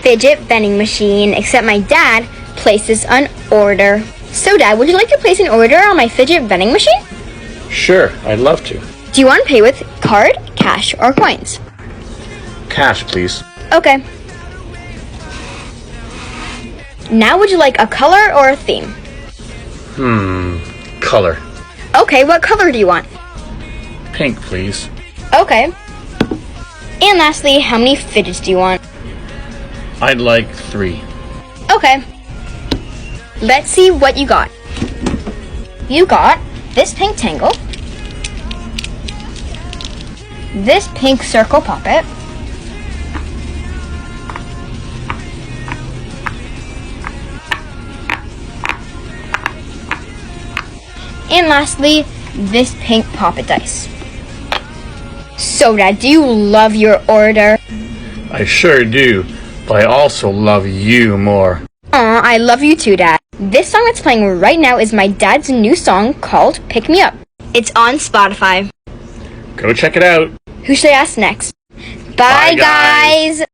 fidget vending machine, except my dad places an order. So Dad, would you like to place an order on my fidget vending machine? Sure, I'd love to. Do you want to pay with card, cash, or coins? Cash, please. Okay. Now would you like a color or a theme? Color. Okay, what color do you want? Pink, please. Okay. And lastly, how many fidgets do you want? I'd like 3. Okay. Let's see what you got. You got this pink tangle, this pink circle puppet, and lastly, this pink poppet dice. So Dad, do you love your order? I sure do, but I also love you more. Aw, I love you too, Dad. This song that's playing right now is my dad's new song called Pick Me Up. It's on Spotify. Go check it out. Who should I ask next? Bye, Bye, guys. guys.